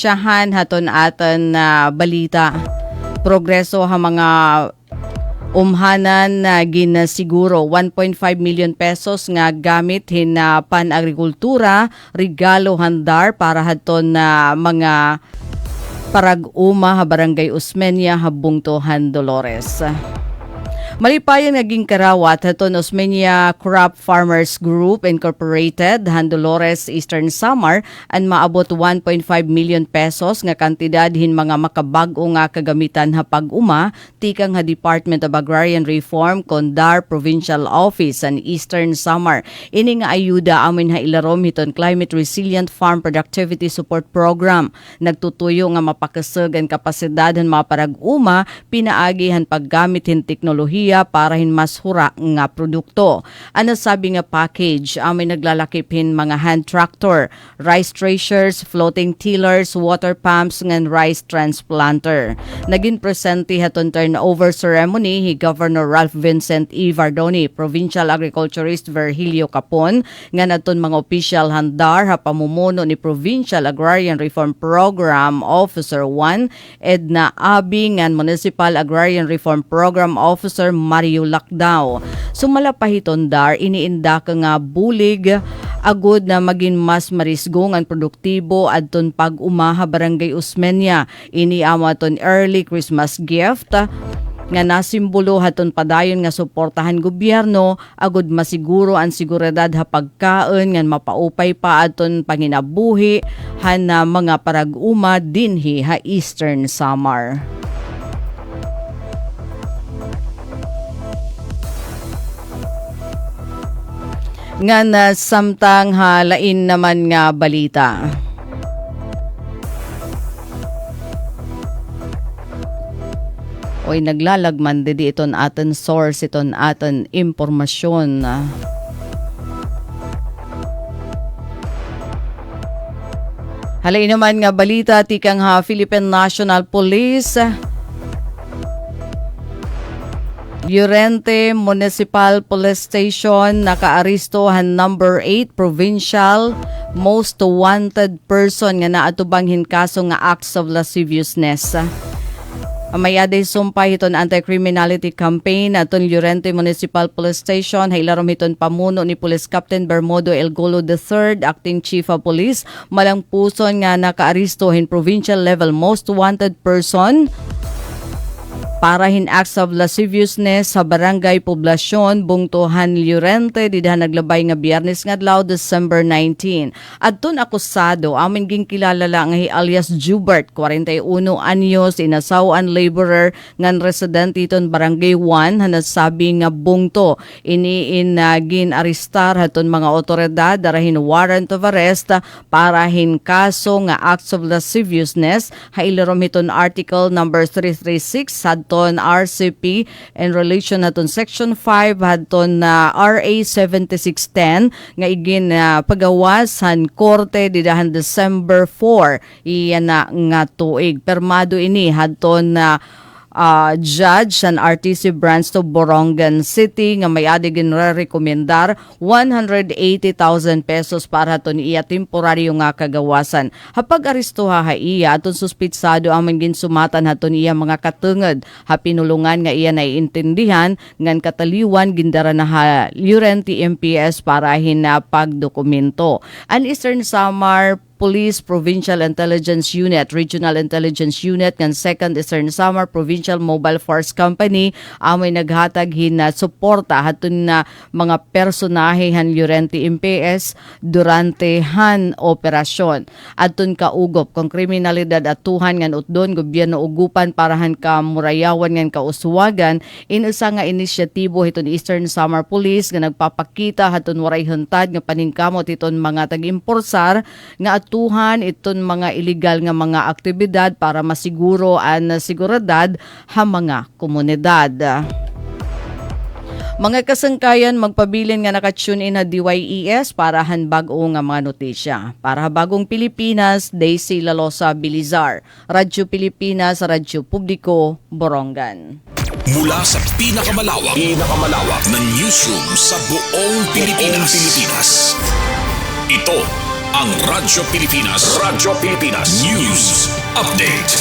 Siyahan haton aton na balita. Progreso ha mga umhanan na ginasiguro 1.5 million pesos nga gamit hina pan-agrikultura, regalo handar para haton na mga parag-uma ha Barangay Osmeña ha Bungtuhan, Dolores. Malipayang naging karawat haton Osmeña Crop Farmers Group Incorporated, Dolores, Eastern Samar an maabot 1.5 million pesos nga kantidad hin mga makabag-o nga kagamitan ha pag-uma tikang ha Department of Agrarian Reform Condar Provincial Office an Eastern Samar. Ini nga ayuda amin ha ilarom hiton Climate Resilient Farm Productivity Support Program. Nagtutuyo nga mapakasag ang kapasidad han mga parag-uma pinaagi han paggamit hin teknolohiya para hin mas hura nga produkto. Ano sabi nga package, amin naglalakip hin mga hand tractor, rice threshers, floating tillers, water pumps, ngan rice transplanter. Naging presente haton turnover ceremony hi Governor Ralph Vincent E. Vardoni, Provincial Agriculturist Virgilio Capon, nga naton mga official handar ha pamumuno ni Provincial Agrarian Reform Program Officer 1, Edna Abi, ngan Municipal Agrarian Reform Program Officer Mario Lacdao. Sumalapahiton dar, iniinda ka nga bulig agud na maging mas marisgong ang produktibo adton pag-umaha Barangay Osmeña. Ini amaton early Christmas gift nga nasimbolo haton padayon nga suportahan gobyerno agud masiguro ang seguridad ha pagkaon nga mapaupay pa aton panginabuhi han na mga parag-uma dinhi ha Eastern Samar. Nga na samtang halain naman nga balita. Oy naglalagman di iton aton source, iton aton impormasyon. Halain naman nga balita tikang ha Philippine National Police Llorente Municipal Police Station nakaaristo han number 8 provincial most wanted person nga naatubang hinkaso nga acts of lasciviousness. Amayaday sumpay hiton anti-criminality campaign aton Llorente Municipal Police Station hailarom hiton pamuno ni Police Captain Bermudo Elgolo III, Acting Chief of Police, malang puson nga nakaaristo hin provincial level most wanted person para hin acts of lasciviousness sa Barangay Poblasyon, Bungtuhan, Llorente, didahan naglabay nga Biyernes ngadlaw December 19. Adton akusado, amin ging kilala lang nga alias Jubert, 41 anyos, inasawan laborer ngan resident iton Barangay 1, hanasabi nga bungto. Iniinagin aristar haton mga otoridad darahin warrant of arrest para hin kaso nga acts of lasciviousness, hailarom hiton article number 336 hadton RCP in relation haton section 5 hadton RA 7610 nga igin pagawas han korte didahan December 4 iyan na nga tuig. Permado ini hadton judge san RTC branch to Borongan City nga may adigin rekomendar 180,000 pesos para haton iya temporaryo nga kagawasan. Hapag aristuha ha iya aton suspitsado amang ginsumatan haton iya mga katungod ha pinulungan nga iya naiintindihan ngan kataliwan gindara na ha Llorente MPS para hinapagdokumento. An Eastern Samar Police Provincial Intelligence Unit, Regional Intelligence Unit ng 2nd Eastern Samar Provincial Mobile Force Company amoy naghatag hina suporta hatun na mga personahe han Llorente MPS durante han operasyon. Atun kaugop kung kriminalidad atuhan ngan utdon gobyerno ugupan para han kamurayawan ngan kauswagan inusa nga inisyatibo hiton Eastern Samar Police nga nagpapakita hatun waray huntad nga paningkamot iton mga tag-imporsar nga tuhan iton mga illegal nga mga aktibidad para masiguro ang seguridad ha mga komunidad. Mga kasangkayan magpabilin nga naka-tune in na DYES para hanbag-o nga mga notisya. Para bagong Pilipinas, Daisy Lalosa Bilizar, Radyo Pilipinas, Radyo Publiko, Borongan. Mula sa pinakamalawak na newsroom sa buong Pilipinas. Ito ang Radyo Pilipinas News Update.